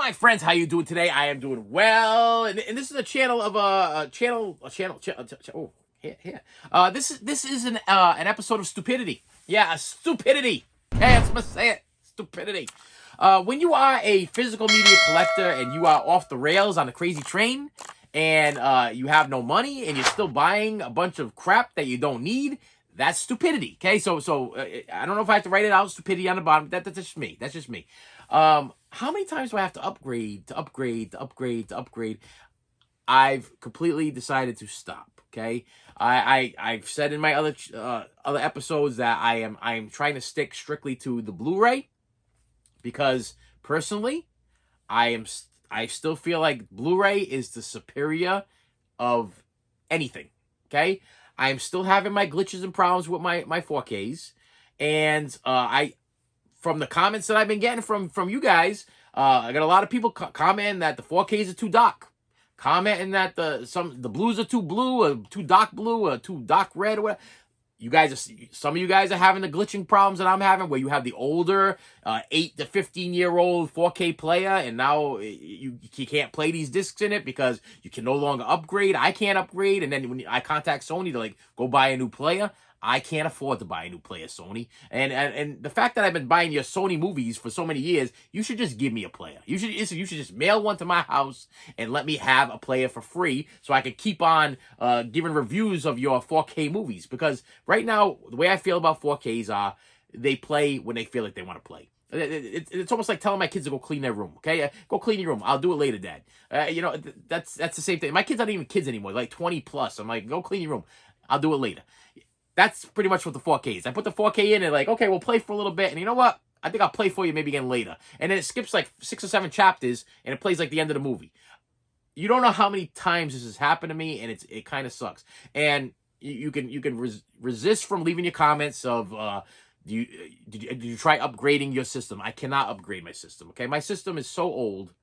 my friends, how you doing today? I am doing well, and this is a channel of oh, here. This is an episode of stupidity. Yeah, stupidity. Hey, I'm gonna say it. Stupidity. When you are a physical media collector and you are off the rails on a crazy train, and you have no money and you're still buying a bunch of crap that you don't need, that's stupidity. Okay, so I don't know if I have to write it out. Stupidity on the bottom. That's just me. That's just me. How many times do I have to upgrade? I've completely decided to stop. Okay, I've said in my other episodes that I am trying to stick strictly to the Blu-ray because personally, I still feel like Blu-ray is the superior of anything. Okay, I am still having my glitches and problems with my 4Ks, and from the comments that I've been getting from you guys, I got a lot of people commenting that the 4Ks are too dark, commenting that the blues are too blue, or too dark blue, or too dark red, or whatever. Some of you guys are having the glitching problems that I'm having, where you have the older 8 to 15-year-old 4K player, and now you can't play these discs in it because you can no longer upgrade. I can't upgrade, and then when I contact Sony to go buy a new player, I can't afford to buy a new player, Sony. And the fact that I've been buying your Sony movies for so many years, you should just give me a player. You should just mail one to my house and let me have a player for free so I can keep on giving reviews of your 4K movies. Because right now, the way I feel about 4Ks are they play when they feel like they want to play. It's almost like telling my kids to go clean their room. Okay, go clean your room. I'll do it later, Dad. That's the same thing. My kids aren't even kids anymore. Like 20 plus. I'm like, go clean your room. I'll do it later. That's pretty much what the 4K is. I put the 4K in and like, okay, we'll play for a little bit. And you know what? I think I'll play for you maybe again later. And then it skips like 6 or 7 chapters and it plays like the end of the movie. You don't know how many times this has happened to me, and it kind of sucks. And you can resist from leaving your comments of did you try upgrading your system? I cannot upgrade my system. Okay, my system is so old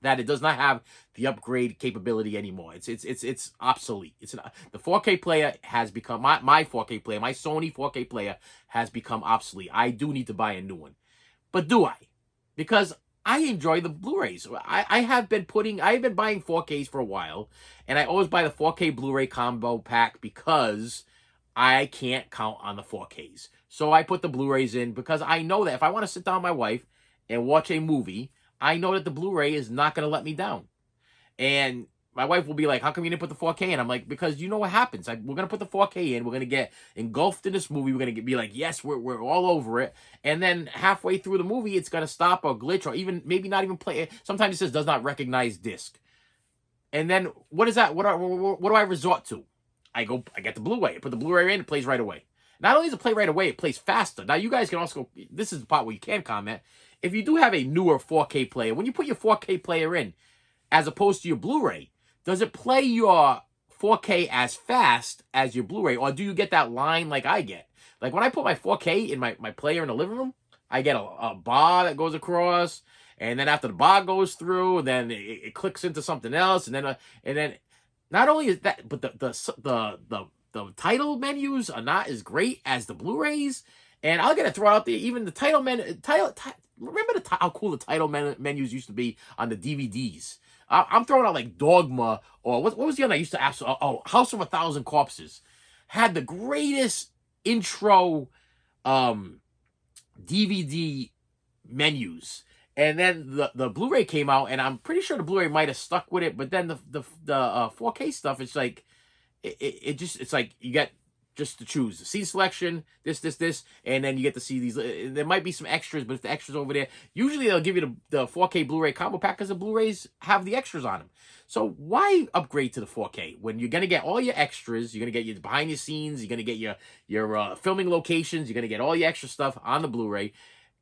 that it does not have the upgrade capability anymore. It's obsolete. The 4K player has become my 4K player, my Sony 4K player has become obsolete. I do need to buy a new one. But do I? Because I enjoy the Blu-rays. I have been buying 4Ks for a while, and I always buy the 4K Blu-ray combo pack because I can't count on the 4Ks. So I put the Blu-rays in because I know that if I want to sit down with my wife and watch a movie, I know that the Blu-ray is not going to let me down. And my wife will be like, how come you didn't put the 4K in? I'm like, because you know what happens. We're going to put the 4K in. We're going to get engulfed in this movie. We're going to be like, yes, we're all over it. And then halfway through the movie, it's going to stop or glitch or even maybe not even play. Sometimes it says does not recognize disc. And then what is that? What do I resort to? I get the Blu-ray. I put the Blu-ray in. It plays right away. Not only does it play right away, it plays faster. Now, you guys can also, this is the part where you can comment. If you do have a newer 4K player, when you put your 4K player in, as opposed to your Blu-ray, does it play your 4K as fast as your Blu-ray? Or do you get that line like I get? Like when I put my 4K in my player in the living room, I get a bar that goes across. And then after the bar goes through, then it clicks into something else. And then not only is that, but the title menus are not as great as the Blu-rays. And I'll get to throw out there, even the title menu, remember how cool the title menus used to be on the DVDs? I'm throwing out like Dogma, or what was the other I used to ask? Oh, House of a Thousand Corpses had the greatest intro DVD menus. And then the Blu-ray came out, and I'm pretty sure the Blu-ray might have stuck with it. But then the 4K stuff, it's like it's like you get just to choose the scene selection, this, and then you get to see these. There might be some extras, but if the extras over there, usually they'll give you the 4K Blu-ray combo pack because the Blu-rays have the extras on them. So why upgrade to the 4K when you're gonna get all your extras? You're gonna get your behind the scenes. You're gonna get your filming locations. You're gonna get all your extra stuff on the Blu-ray,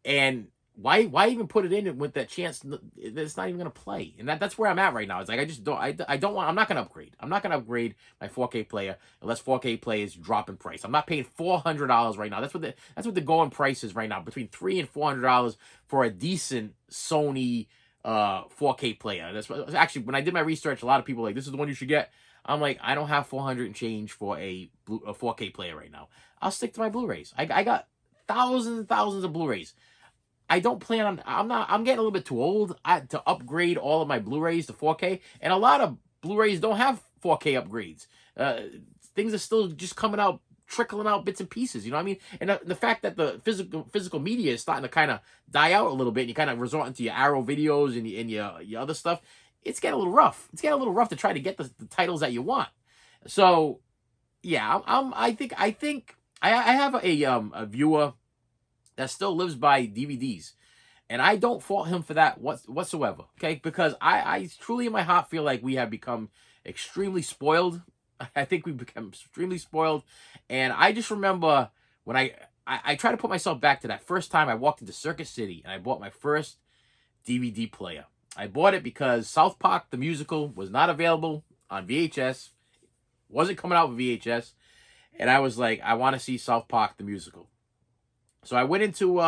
and why even put it in with that chance that it's not even going to play? And that's where I'm at right now. It's like I'm not going to upgrade. I'm not going to upgrade my 4K player unless 4K players drop in price. I'm not paying $400 right now. That's what the going price is right now, between $300 and $400 for a decent Sony 4K player. That's actually, when I did my research, a lot of people were like, this is the one you should get. I'm like, I don't have 400 and change for a 4K player right now. I'll stick to my Blu-rays. I got thousands and thousands of Blu-rays. I don't plan on. I'm getting a little bit too old to upgrade all of my Blu-rays to 4K, and a lot of Blu-rays don't have 4K upgrades. Uh, Things are still just coming out, trickling out bits and pieces. You know what I mean? And the fact that the physical media is starting to kind of die out a little bit, and you kind of resort into your Arrow videos and your other stuff. It's getting a little rough. It's getting a little rough to try to get the titles that you want. So yeah, I think I have a viewer that still lives by DVDs. And I don't fault him for that whatsoever, okay? Because I truly in my heart feel like we have become extremely spoiled. I think we've become extremely spoiled. And I just remember when I try to put myself back to that first time I walked into Circuit City and I bought my first DVD player. I bought it because South Park, the musical, was not available on VHS. Wasn't coming out with VHS. And I was like, I want to see South Park, the musical. So I went into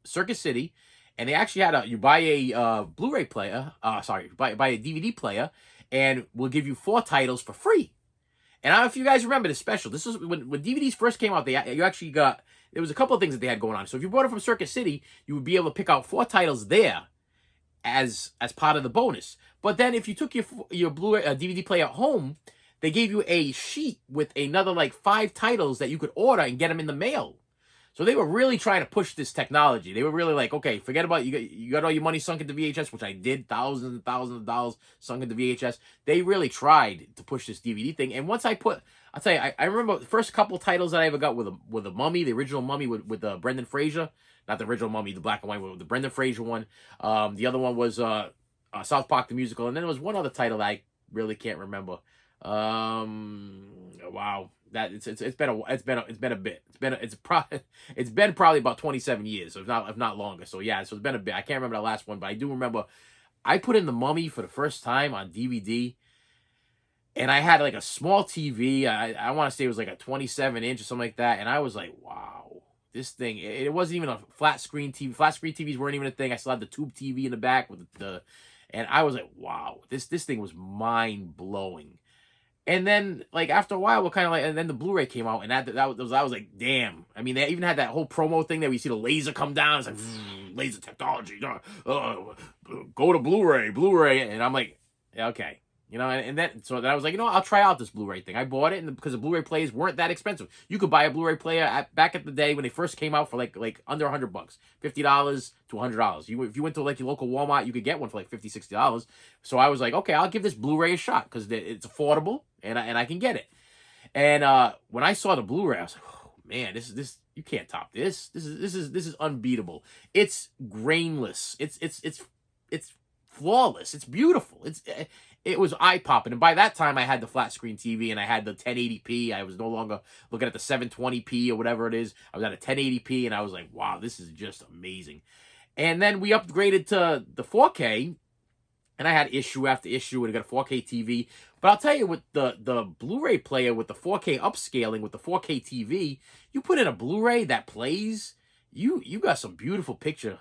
Circuit City, and they actually had you buy a Blu-ray player, buy a DVD player, and we'll give you 4 titles for free. And I don't know if you guys remember this special. This is when DVDs first came out. You actually got, there was a couple of things that they had going on. So if you bought it from Circuit City, you would be able to pick out 4 titles there as part of the bonus. But then if you took your Blu-ray DVD player at home, they gave you a sheet with another like 5 titles that you could order and get them in the mail. So they were really trying to push this technology. They were really like, okay, forget about you got all your money sunk into VHS, which I did, thousands and thousands of dollars sunk into VHS. They really tried to push this DVD thing. And once I'll tell you, I remember the first couple titles that I ever got with a Mummy, the original Mummy with Brendan Fraser. Not the original Mummy, the black and white one, the Brendan Fraser one. The other one was South Park the musical, and then there was one other title that I really can't remember. Wow. It's been a bit. It's been probably about 27 years, if not longer. So yeah, so it's been a bit. I can't remember the last one, but I do remember I put in the Mummy for the first time on DVD, and I had like a small TV. I want to say it was like a 27-inch or something like that, and I was like, wow, this thing. It wasn't even a flat screen TV. Flat screen TVs weren't even a thing. I still had the tube TV in the back with and I was like, wow, this thing was mind blowing. And then, like, after a while, we're kind of like, and then the Blu-ray came out, and I was like, damn. I mean, they even had that whole promo thing that we see the laser come down. It's like, laser technology. Go to Blu-ray. And I'm like, yeah, okay. You know, and then I was like, you know what, I'll try out this Blu-ray thing. I bought it because the Blu-ray players weren't that expensive. You could buy a Blu-ray player back at the day when they first came out for like under $100, $50 to $100. If you went to like your local Walmart, you could get one for like $50, $60. So I was like, okay, I'll give this Blu-ray a shot because it's affordable and I can get it. And when I saw the Blu-ray, I was like, oh man, this you can't top this. This is unbeatable. It's grainless. It's flawless. It's beautiful. It was eye-popping. And by that time, I had the flat screen TV and I had the 1080p. I was no longer looking at the 720p or whatever it is. I was at a 1080p and I was like, wow, this is just amazing. And then we upgraded to the 4K, and I had issue after issue, and I got a 4K TV. But I'll tell you, with the Blu-ray player, with the 4K upscaling, with the 4K TV, you put in a Blu-ray that plays, you got some beautiful picture.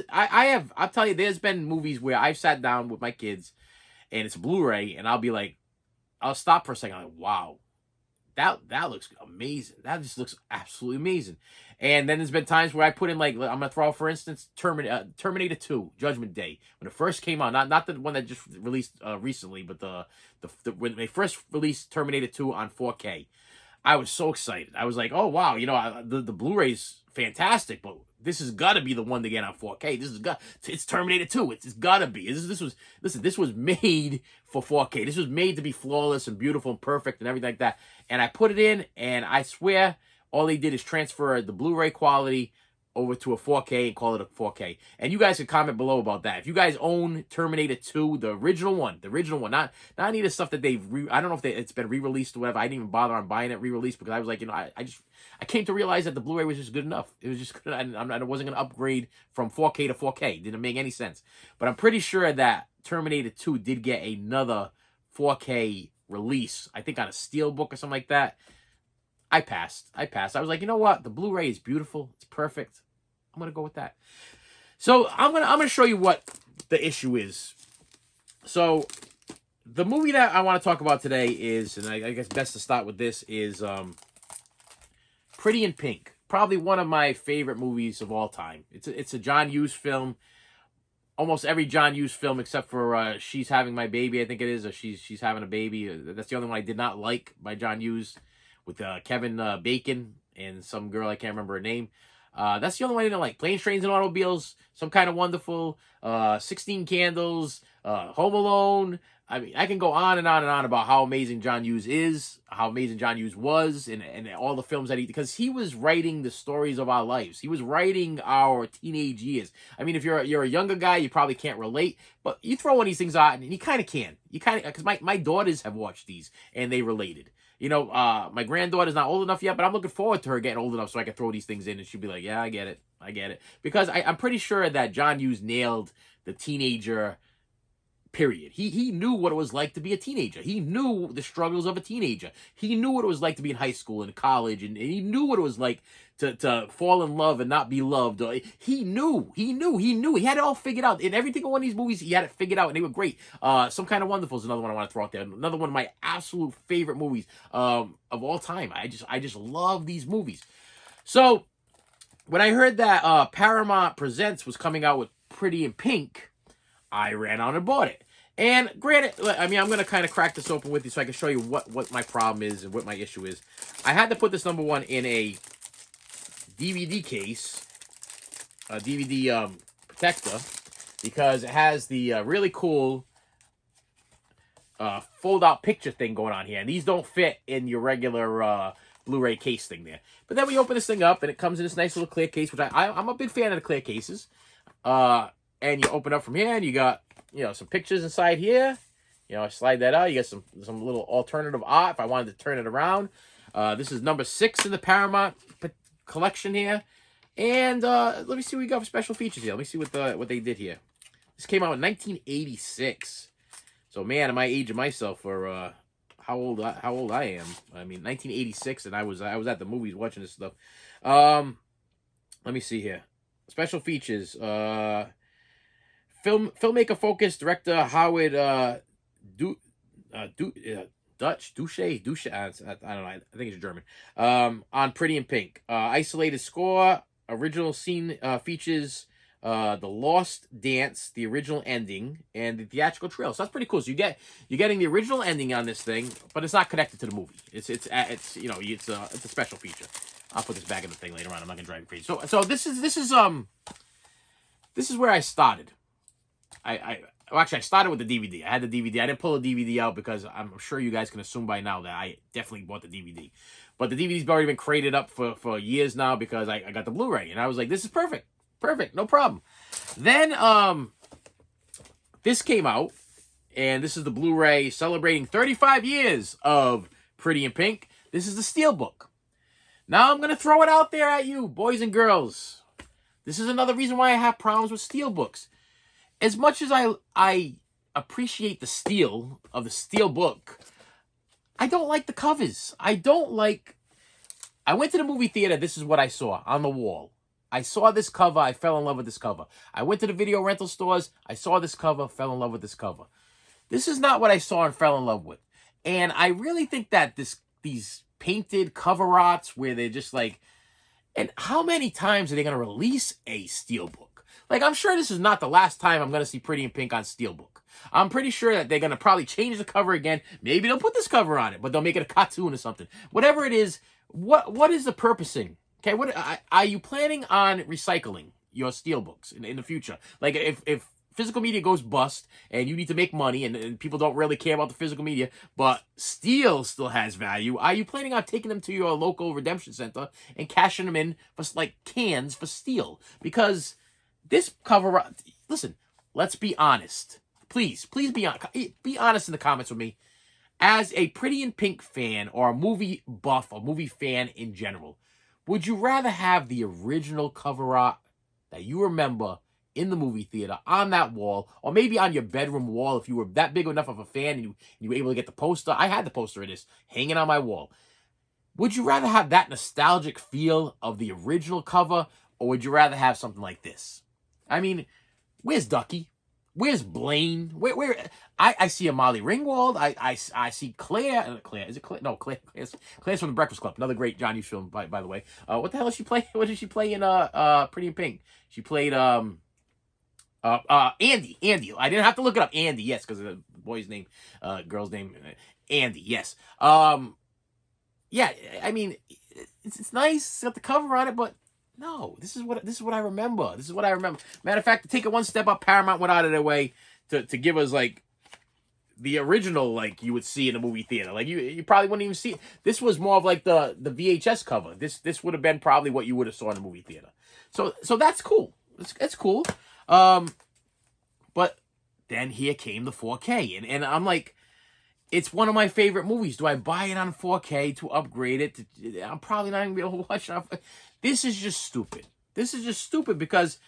I'll tell you, there's been movies where I've sat down with my kids, and it's Blu-ray, and I'll be like, I'll stop for a second. I'm like, wow, that looks amazing. That just looks absolutely amazing. And then there's been times where I put in, like, I'm gonna throw out, for instance, Terminator 2, Judgment Day, when it first came out. Not the one that just released recently, but the when they first released Terminator 2 on 4K. I was so excited. I was like, oh wow, you know, the Blu-ray's fantastic, but this has got to be the one to get on 4K. It's Terminator 2. It's got to be. This was made for 4K. This was made to be flawless and beautiful and perfect and everything like that. And I put it in, and I swear all they did is transfer the Blu-ray quality over to a 4K and call it a 4K. And you guys can comment below about that. If you guys own Terminator 2, the original one, not any of the stuff that I don't know if it's been re-released or whatever. I didn't even bother on buying it re-released because I was like, you know, I came to realize that the Blu-ray was just good enough. It was just good. I wasn't going to upgrade from 4K to 4K. It didn't make any sense. But I'm pretty sure that Terminator 2 did get another 4K release. I think on a Steelbook or something like that. I passed. I was like, you know what? The Blu-ray is beautiful. It's perfect. I'm going to go with that. So I'm gonna show you what the issue is. So the movie that I want to talk about today is, and I guess best to start with this, is Pretty in Pink. probably one of my favorite movies of all time. It's a John Hughes film. Almost every John Hughes film except for She's Having My Baby, I think it is, or She's Having a Baby. That's the only one I did not like by John Hughes, with Kevin Bacon and some girl, I can't remember her name. That's the only one I didn't like. Planes, Trains, and Automobiles, Some Kind of Wonderful, 16 Candles, Home Alone. I mean, I can go on and on and on about how amazing John Hughes is, how amazing John Hughes was, and all the films that because he was writing the stories of our lives. He was writing our teenage years. I mean, if you're a younger guy, you probably can't relate, but you throw one of these things out, and you kind of can. You kind of, because my daughters have watched these, and they related. You know, my granddaughter's not old enough yet, but I'm looking forward to her getting old enough so I can throw these things in, and she'll be like, yeah, I get it. I get it. Because I'm pretty sure that John Hughes nailed the teenager period. He knew what it was like to be a teenager. He knew the struggles of a teenager. He knew what it was like to be in high school and college, and he knew what it was like to fall in love and not be loved. He knew. He had it all figured out. In every single one of these movies, he had it figured out, and they were great. Some Kind of Wonderful is another one I want to throw out there. Another one of my absolute favorite movies of all time. I just love these movies. So when I heard that Paramount Presents was coming out with Pretty in Pink, I ran out and bought it. And granted, I mean, I'm going to kind of crack this open with you so I can show you what my problem is and what my issue is. I had to put this number one in a DVD case, a DVD protector, because it has the really cool fold-out picture thing going on here. And these don't fit in your regular Blu-ray case thing there. But then we open this thing up, and it comes in this nice little clear case, which I'm a big fan of the clear cases. And you open up from here, and you got, you know, some pictures inside here. You know, I slide that out. You got some little alternative art if I wanted to turn it around. This is number 6 in the Paramount collection here. And let me see what we got for special features here. Let me see what they did here. This came out in 1986. So, man, am I aging myself for how old I am. I mean, 1986, and I was at the movies watching this stuff. Let me see here. Special features. Filmmaker focus, director Howard Duche, I don't know, I think it's German. On Pretty in Pink. Isolated score, original scene features the Lost Dance, the original ending, and the theatrical trailer. So that's pretty cool. So you're getting the original ending on this thing, but it's not connected to the movie. It's you know, it's a special feature. I'll put this back in the thing later on. I'm not gonna drive you crazy. So this is where I started. Actually, I started with the DVD. I had the DVD. I didn't pull the DVD out because I'm sure you guys can assume by now that I definitely bought the DVD. But the DVD's already been crated up for years now because I got the Blu-ray. And I was like, this is perfect. Perfect. No problem. Then this came out. And this is the Blu-ray celebrating 35 years of Pretty in Pink. This is the Steelbook. Now I'm going to throw it out there at you, boys and girls. This is another reason why I have problems with Steelbooks. As much as I appreciate the steel of the Steelbook, I don't like the covers. I went to the movie theater. This is what I saw on the wall. I saw this cover. I fell in love with this cover. I went to the video rental stores. I saw this cover. Fell in love with this cover. This is not what I saw and fell in love with. And I really think that these painted cover arts where they're just like, and how many times are they going to release a Steelbook? Like, I'm sure this is not the last time I'm going to see Pretty in Pink on Steelbook. I'm pretty sure that they're going to probably change the cover again. Maybe they'll put this cover on it, but they'll make it a cartoon or something. Whatever it is, what is the purposing? Okay, what are you planning on recycling your Steelbooks in the future? Like, if physical media goes bust and you need to make money and people don't really care about the physical media, but steel still has value, are you planning on taking them to your local redemption center and cashing them in for, like, cans for steel? Because this cover, listen, let's be honest. Please be honest in the comments with me. As a Pretty in Pink fan or a movie buff, a movie fan in general, would you rather have the original cover art that you remember in the movie theater on that wall, or maybe on your bedroom wall if you were that big enough of a fan and you were able to get the poster? I had the poster of this hanging on my wall. Would you rather have that nostalgic feel of the original cover, or would you rather have something like this? I mean, where's Ducky? Where's Blaine? Where I see a Molly Ringwald. I see Claire. Claire, is it Claire? No, Claire's from the Breakfast Club. Another great John Hughes film, by the way. What the hell did she play? What did she play in Pretty in Pink? She played Andy. I didn't have to look it up. Andy, yes, because of the boy's name, girl's name, Andy. Yes. Yeah. I mean, it's nice. It's got the cover on it, but no, this is what I remember. This is what I remember. Matter of fact, to take it one step up, Paramount went out of their way to give us like the original, like you would see in a movie theater. Like you probably wouldn't even see it. This was more of like the VHS cover. This would have been probably what you would have saw in a movie theater. So that's cool. It's cool. But then here came the 4K, and I'm like, it's one of my favorite movies. Do I buy it on 4K to upgrade it? I'm probably not going to be able to watch it. This is just stupid. This is just stupid because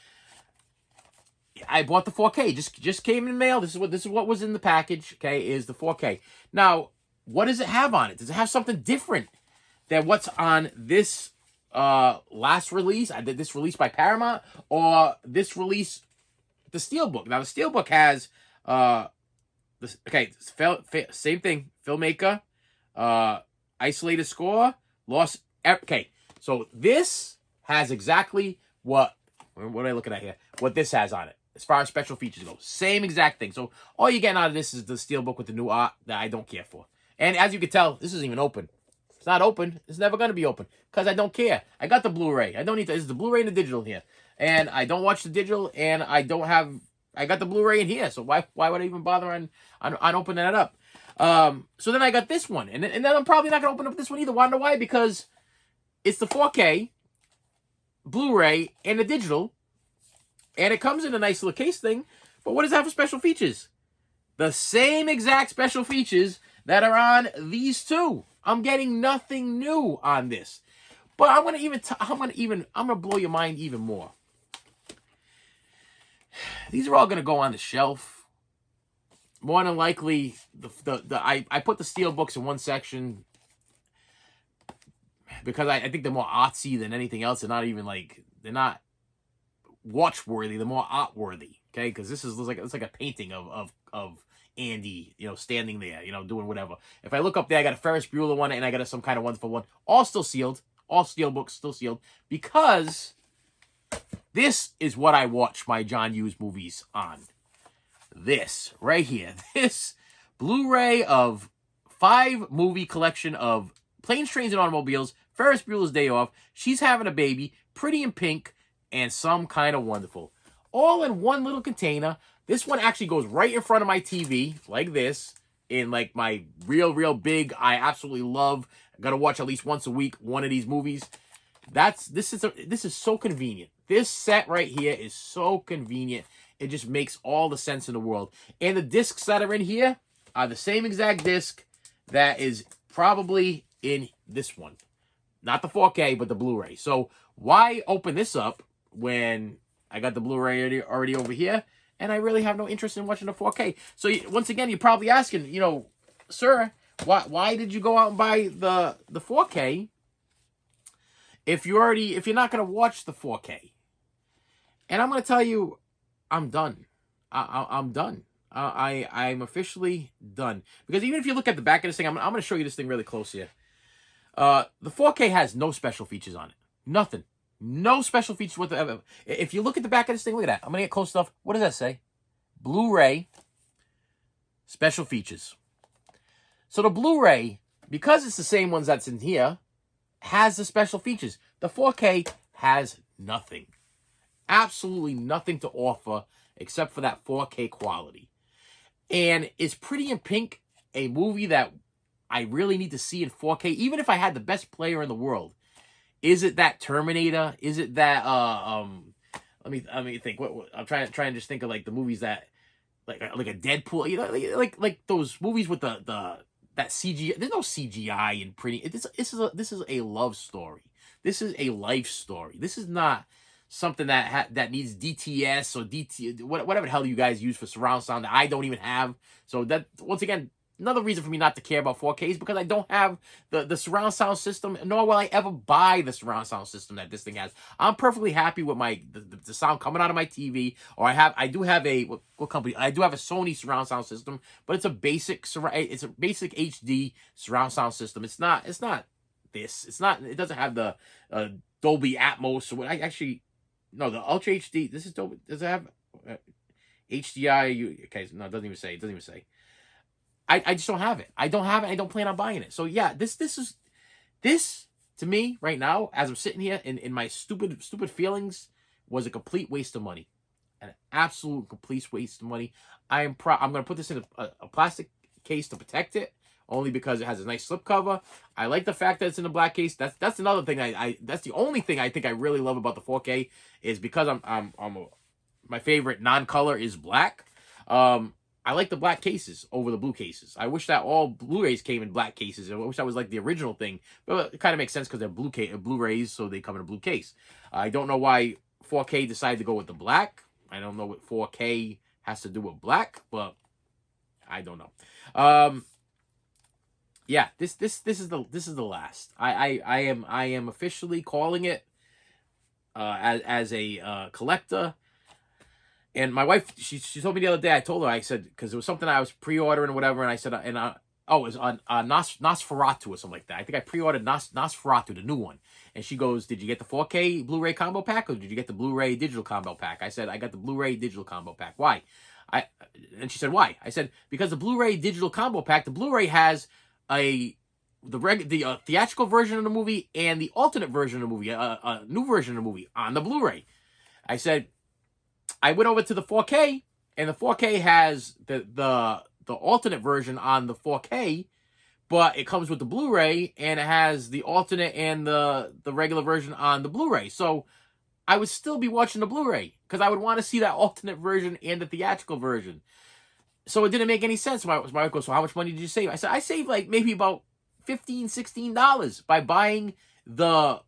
I bought the 4K. Just came in the mail. This is what was in the package. Okay, is the 4K. Now, what does it have on it? Does it have something different than what's on this last release? I did this release by Paramount, or this release, the Steelbook. Now the Steelbook has same thing. Filmmaker, isolated score, lost. Okay, so this has exactly what am I looking at here? What this has on it, as far as special features go. Same exact thing. So all you're getting out of this is the Steelbook with the new art that I don't care for. And as you can tell, this isn't even open. It's not open. It's never going to be open because I don't care. I got the Blu-ray. I don't need to. This is the Blu-ray and the digital here. And I don't watch the digital, and I got the Blu-ray in here, so why would I even bother on opening that up? So then I got this one, and then I'm probably not going to open up this one either. Wanna know why? Because it's the 4K, Blu-ray, and the digital, and it comes in a nice little case thing, but what does it have for special features? The same exact special features that are on these two. I'm getting nothing new on this. But I'm gonna blow your mind even more. These are all gonna go on the shelf. More than likely, I put the Steelbooks in one section because I think they're more artsy than anything else. They're not watch-worthy. They're more art-worthy. Okay, because it's like a painting of Andy, standing there, doing whatever. If I look up there, I got a Ferris Bueller one, and I got some kind of wonderful one. All still sealed. All Steelbooks still sealed. Because this is what I watch my John Hughes movies on. This right here. This Blu-ray of 5-movie collection of Planes, Trains, and Automobiles, Ferris Bueller's Day Off, She's Having a Baby, Pretty in Pink, and Some Kind of Wonderful. All in one little container. This one actually goes right in front of my TV, like this, in like my real big, I absolutely love, I gotta watch at least once a week, one of these movies. This is so convenient. This set right here is so convenient. It just makes all the sense in the world. And the discs that are in here are the same exact disc that is probably in this one. Not the 4K, but the Blu-ray. So why open this up when I got the Blu-ray already over here, and I really have no interest in watching the 4K? So once again, you're probably asking, sir, why did you go out and buy the 4K if you're not going to watch the 4K? And I'm going to tell you, I'm done. I'm done. I'm officially done. Because even if you look at the back of this thing, I'm going to show you this thing really close here. The 4K has no special features on it. Nothing. No special features whatsoever. If you look at the back of this thing, look at that. I'm going to get close enough. What does that say? Blu-ray special features. So the Blu-ray, because it's the same ones that's in here, has the special features. The 4K has nothing. Absolutely nothing to offer except for that 4K quality. And is Pretty in Pink a movie that I really need to see in 4K, even if I had the best player in the world? Is it that Terminator? Is it that let me think. What I'm trying to just think of like the movies that like a Deadpool, like those movies with that CGI. There's no CGI in Pretty. This is a love story. This is a life story. This is not something that needs DTS or whatever the hell you guys use for surround sound that I don't even have. So that, once again, another reason for me not to care about 4K is because I don't have the surround sound system, nor will I ever buy the surround sound system that this thing has. I'm perfectly happy with the sound coming out of my TV, or I do have a what company? I do have a Sony surround sound system, but it's a basic HD surround sound system. It's not this. It doesn't have the Dolby Atmos. So I actually no, the Ultra HD. This is Dolby. Does it have HDI? Okay, no, it doesn't even say. It doesn't even say. I just don't have it. I don't have it. I don't plan on buying it. So yeah, this to me right now, as I'm sitting here in my stupid feelings, was a complete waste of money, an absolute complete waste of money. I'm gonna put this in a plastic case to protect it, only because it has a nice slipcover. I like the fact that it's in a black case. That's another thing. That's the only thing I think I really love about the 4K is because my favorite non-color is black. I like the black cases over the blue cases. I wish that all Blu-rays came in black cases. I wish that was like the original thing. But it kind of makes sense because they're Blu-rays, so they come in a blue case. I don't know why 4K decided to go with the black. I don't know what 4K has to do with black, but I don't know. Yeah, this is the last. I am officially calling it as a collector. And my wife, she told me the other day, I told her, I said, because it was something I was pre-ordering or whatever, and I said, it was on Nosferatu or something like that. I think I pre-ordered Nosferatu, the new one. And she goes, did you get the 4K Blu-ray combo pack, or did you get the Blu-ray digital combo pack? I said, I got the Blu-ray digital combo pack. Why? And she said, why? I said, because the Blu-ray digital combo pack, the Blu-ray has the theatrical version of the movie and the alternate version of the movie, a new version of the movie on the Blu-ray. I said, I went over to the 4K, and the 4K has the alternate version on the 4K, but it comes with the Blu-ray, and it has the alternate and the regular version on the Blu-ray. So I would still be watching the Blu-ray, because I would want to see that alternate version and the theatrical version. So it didn't make any sense. My wife goes, so how much money did you save? I said, I saved like maybe about $15, $16 by buying the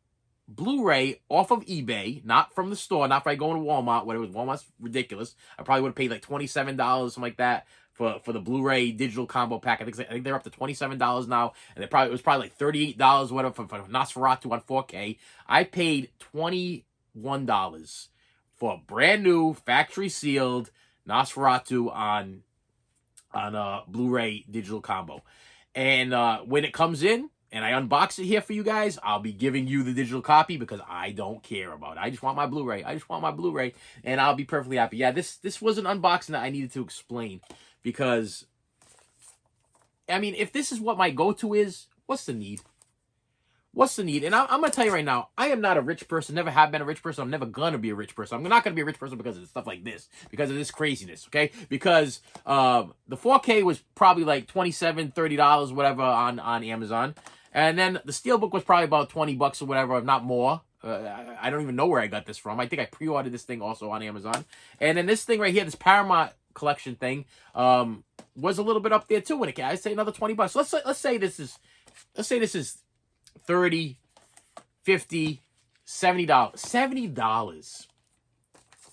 Blu-ray off of eBay, not from the store, not by going to Walmart, whatever. Walmart's ridiculous. I probably would have paid like $27, something like that, for the Blu-ray digital combo pack. I think they're up to $27 now, and it was probably like $38, whatever, for Nosferatu on 4K. I paid $21 for a brand new factory sealed Nosferatu on Blu-ray digital combo, and when it comes in, and I unbox it here for you guys, I'll be giving you the digital copy because I don't care about it. I just want my Blu-ray. And I'll be perfectly happy. Yeah, this was an unboxing that I needed to explain because, I mean, if this is what my go-to is, what's the need? And I'm going to tell you right now, I am not a rich person, never have been a rich person. I'm never going to be a rich person. I'm not going to be a rich person because of stuff like this, because of this craziness, okay? Because the 4K was probably like $27, $30, whatever, on Amazon. And then the Steelbook was probably about $20 or whatever, if not more. I don't even know where I got this from. I think I pre-ordered this thing also on Amazon. And then this thing right here, this Paramount collection thing, was a little bit up there too. When I'd say another $20. Let's say this is $30, $50, $70. $70.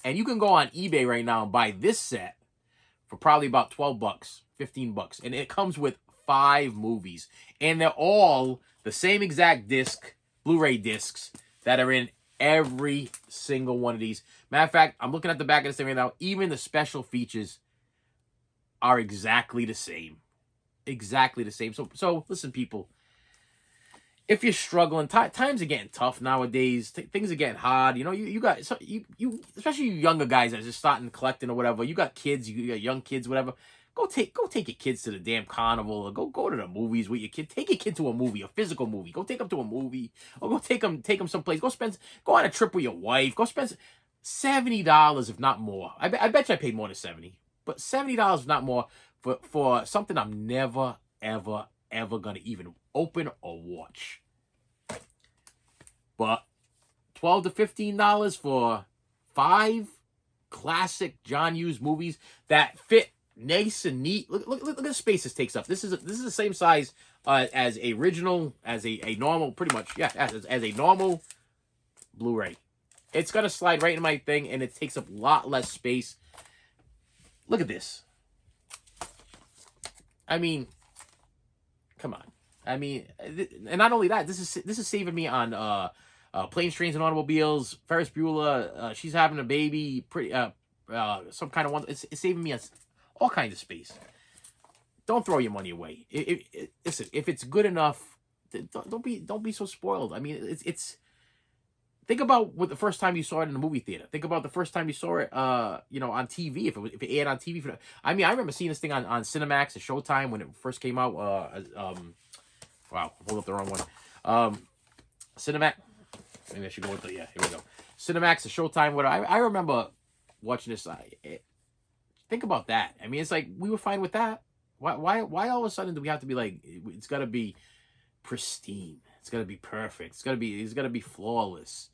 And you can go on eBay right now and buy this set for probably about $12, $15. And it comes with 5 movies, and they're all the same exact disc, Blu-ray discs, that are in every single one of these. Matter of fact, I'm looking at the back of this thing right now. Even the special features are exactly the same. So listen, people. If you're struggling, times are getting tough nowadays. Things are getting hard. You know, you got you especially you younger guys that are just starting collecting or whatever. You got kids, you got young kids, whatever. Go take your kids to the damn carnival, or go to the movies with your kid. Take your kid to a movie, a physical movie. Go take them to a movie, or go take them someplace. Go on a trip with your wife. Go spend $70, if not more. I bet you I paid more than $70, but $70, if not more, for something I'm never ever gonna even open or watch. But $12 to $15 for 5 classic John Hughes movies that fit nice and neat. Look at the space this takes up. This is the same size as a normal, pretty much, yeah, as a normal Blu-ray. It's gonna slide right in my thing, and it takes up a lot less space. Look at this. I mean, Come on. I mean, and not only that, this is saving me on Planes, Trains, and Automobiles. Ferris Bueller, she's having a baby. Pretty some kind of one. It's saving me all kinds of space. Don't throw your money away. Listen, if it's good enough, don't be so spoiled. I mean, it's. Think about what the first time you saw it in the movie theater. Think about the first time you saw it, on TV. If it aired on TV, I mean, I remember seeing this thing on Cinemax or Showtime when it first came out. Wow, hold up the wrong one. Cinemax. Maybe I should go with the, yeah, here we go. Cinemax, the Showtime, whatever. I remember watching this. Think about that. I mean, it's like we were fine with that. Why all of a sudden do we have to be like, it's got to be pristine. It's got to be perfect. It's got to be flawless.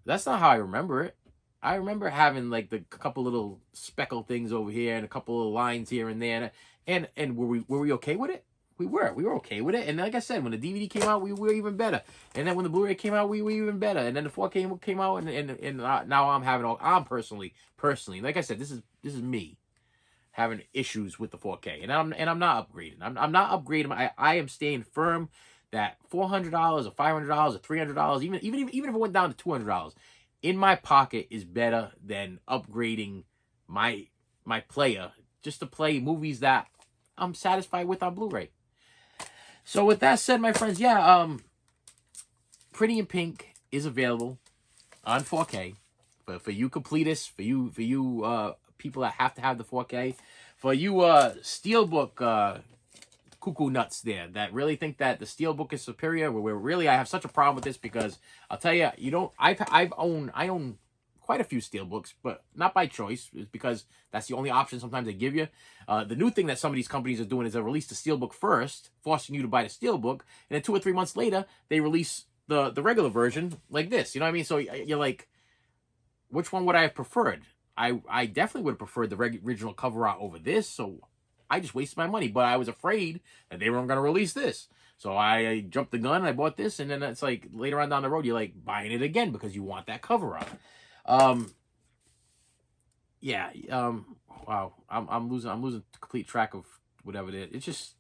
That's not how I remember it. I remember having like the couple little speckle things over here and a couple of lines here and there. And were we okay with it? We were okay with it. And like I said, when the DVD came out, we were even better. And then when the Blu-ray came out, we were even better. And then the 4K came out, and now I'm personally, like I said, this is me having issues with the 4K, and I'm not upgrading. I'm not upgrading. I am staying firm that $400 or $500 or $300, even if it went down to $200 in my pocket is better than upgrading my player just to play movies that I'm satisfied with on Blu-ray. So with that said, my friends, yeah, Pretty in Pink is available on 4K for you completists, for you people that have to have the 4K, for you Steelbook cuckoo nuts there that really think that the Steelbook is superior. Where really I have such a problem with this because I'll tell you, I own quite a few Steelbooks, but not by choice. It's because that's the only option sometimes they give you. The new thing that some of these companies are doing is they release the Steelbook first, forcing you to buy the Steelbook, and then 2 or 3 months later they release the regular version like this. You know what I mean? So you're like, which one would I have preferred? I definitely would have preferred the original cover art over this, so I just wasted my money. But I was afraid that they weren't going to release this. So I jumped the gun and I bought this, and then it's like later on down the road, you're like buying it again because you want that cover art. Wow, I'm losing complete track of whatever it is. It's just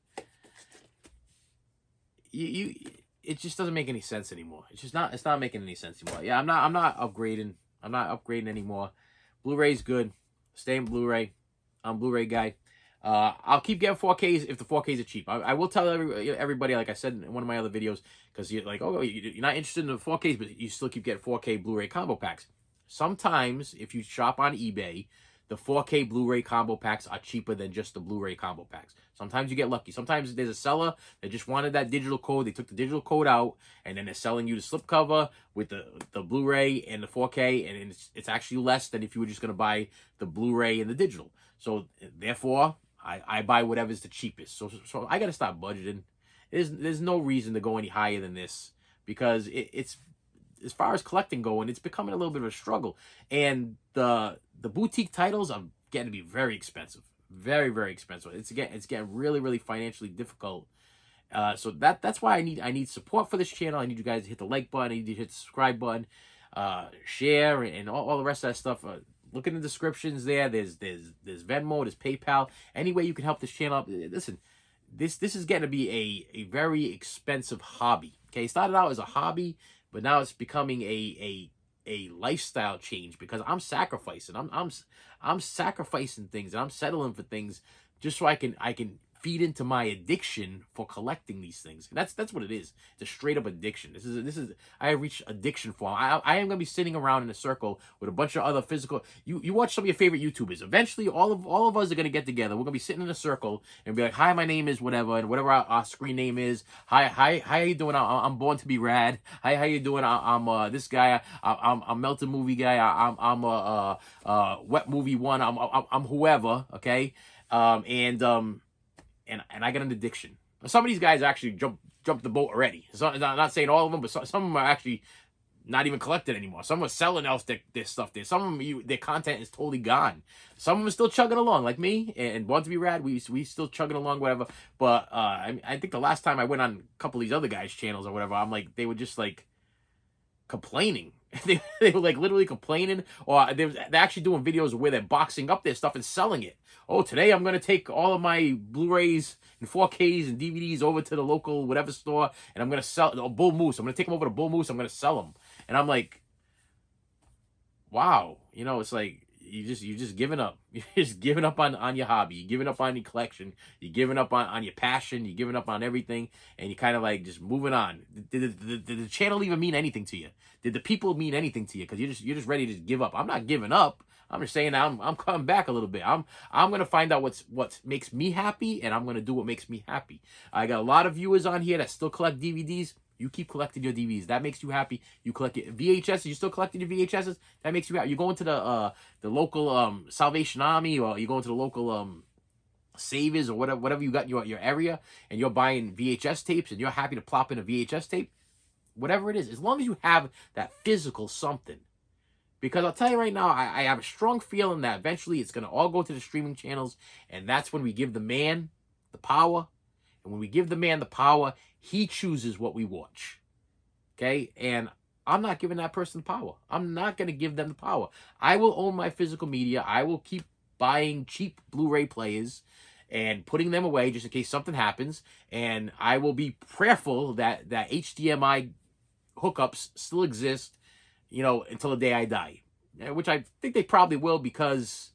it just doesn't make any sense anymore. It's not making any sense anymore. Yeah, I'm not upgrading. I'm not upgrading anymore. Blu-ray's good. Stay in Blu-ray. I'm a Blu-ray guy. I'll keep getting 4Ks if the 4Ks are cheap. I will tell everybody, like I said in one of my other videos, because you're like, oh, you're not interested in the 4Ks, but you still keep getting 4K Blu-ray combo packs. Sometimes, if you shop on eBay, the 4K Blu-ray combo packs are cheaper than just the Blu-ray combo packs. Sometimes you get lucky. Sometimes there's a seller that just wanted that digital code. They took the digital code out, and then they're selling you the slipcover with the Blu-ray and the 4K, and it's actually less than if you were just going to buy the Blu-ray and the digital. So, therefore, I buy whatever's the cheapest. So I got to stop budgeting. There's no reason to go any higher than this because it's as far as collecting going, it's becoming a little bit of a struggle. And the boutique titles are getting to be very expensive. Very, very expensive. It's getting really, really financially difficult. So that's why I need support for this channel. I need you guys to hit the like button. I need you to hit the subscribe button, share, and all the rest of that stuff. Look in the descriptions there. There's Venmo, there's PayPal. Any way you can help this channel. Listen, this is getting to be a very expensive hobby. Okay, it started out as a hobby, but now it's becoming a lifestyle change because I'm sacrificing. I'm sacrificing things and I'm settling for things just so I can feed into my addiction for collecting these things. And that's what it is. It's a straight up addiction. This is I reached addiction form. I am gonna be sitting around in a circle with a bunch of other physical. You watch some of your favorite YouTubers. Eventually, all of us are gonna get together. We're gonna be sitting in a circle and be like, "Hi, my name is whatever," and whatever our screen name is. Hi, how you doing? I'm born to be rad. Hi, how you doing? I'm this guy. I'm melted movie guy. I'm wet movie one. I'm whoever. Okay. And I got an addiction. Some of these guys actually jumped the boat already. So, I'm not saying all of them, but some of them are actually not even collected anymore. Some are selling else their stuff there. Some of them, their content is totally gone. Some of them are still chugging along, like me and Born to be Rad. We still chugging along, whatever. But I think the last time I went on a couple of these other guys' channels or whatever, I'm like, they were just like complaining. They were like literally complaining, or they're actually doing videos where they're boxing up their stuff and selling it. Oh, today I'm gonna take all of my Blu-rays and 4Ks and DVDs over to the local whatever store, and I'm gonna sell Bull Moose. I'm gonna take them over to Bull Moose. I'm gonna sell them. And I'm like, wow, it's like you're just giving up. You're just giving up on your hobby. You're giving up on your collection. You're giving up on your passion. You're giving up on everything, and you're kind of like just moving on. Did the channel even mean anything to you? Did the people mean anything to you? Because you're just ready to give up. I'm not giving up. I'm just saying I'm coming back a little bit. I'm gonna find out what makes me happy, and I'm gonna do what makes me happy. I got a lot of viewers on here that still collect DVDs. You keep collecting your DVDs. That makes you happy. You collect it. VHSs. You still collecting your VHSs. That makes you happy. You're going to the local Salvation Army, or you're going to the local Savers, or whatever you got in your area, and you're buying VHS tapes, and you're happy to plop in a VHS tape. Whatever it is, as long as you have that physical something. Because I'll tell you right now, I have a strong feeling that eventually it's going to all go to the streaming channels, and that's when we give the man the power. And when we give the man the power, he chooses what we watch. Okay? And I'm not giving that person the power. I'm not going to give them the power. I will own my physical media. I will keep buying cheap Blu-ray players and putting them away just in case something happens. And I will be prayerful that HDMI hookups still exist, until the day I die. Which I think they probably will, because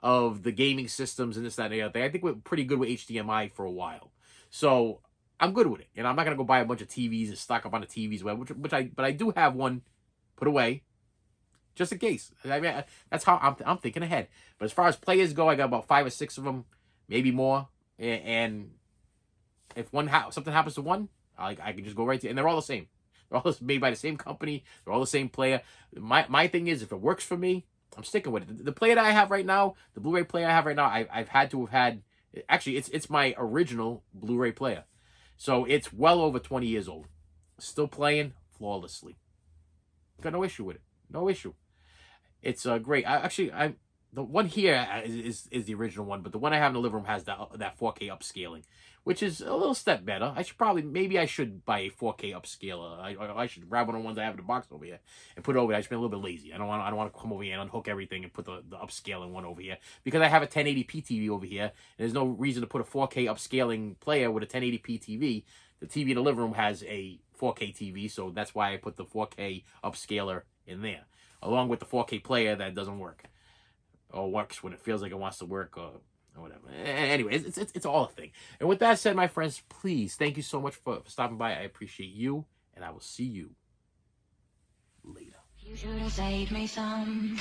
of the gaming systems and this, that, and the other thing. I think we're pretty good with HDMI for a while. So I'm good with it. And I'm not going to go buy a bunch of TVs and stock up on the TVs, but I do have one put away just in case. I mean, that's how I'm thinking ahead. But as far as players go, I got about 5 or 6 of them, maybe more. And if something happens to one, I can just go right to, and they're all the same. They're all made by the same company. They're all the same player. My thing is, if it works for me, I'm sticking with it. The player that I have right now, the Blu-ray player I have right now, I've had to have had. Actually, it's my original Blu-ray player, so it's well over 20 years old. Still playing flawlessly. Got no issue with it. No issue. It's great. The one here is the original one, but the one I have in the living room has that 4K upscaling, which is a little step better. Maybe I should buy a 4K upscaler. I should grab one of the ones I have in the box over here and put it over there. I just been a little bit lazy. I don't want to come over here and unhook everything and put the upscaling one over here, because I have a 1080p TV over here. And there's no reason to put a 4K upscaling player with a 1080p TV. The TV in the living room has a 4K TV, so that's why I put the 4K upscaler in there, along with the 4K player that doesn't work. Or works when it feels like it wants to work, or whatever. Anyway, it's all a thing. And with that said, my friends, please, thank you so much for stopping by. I appreciate you, and I will see you later. You should have saved me some.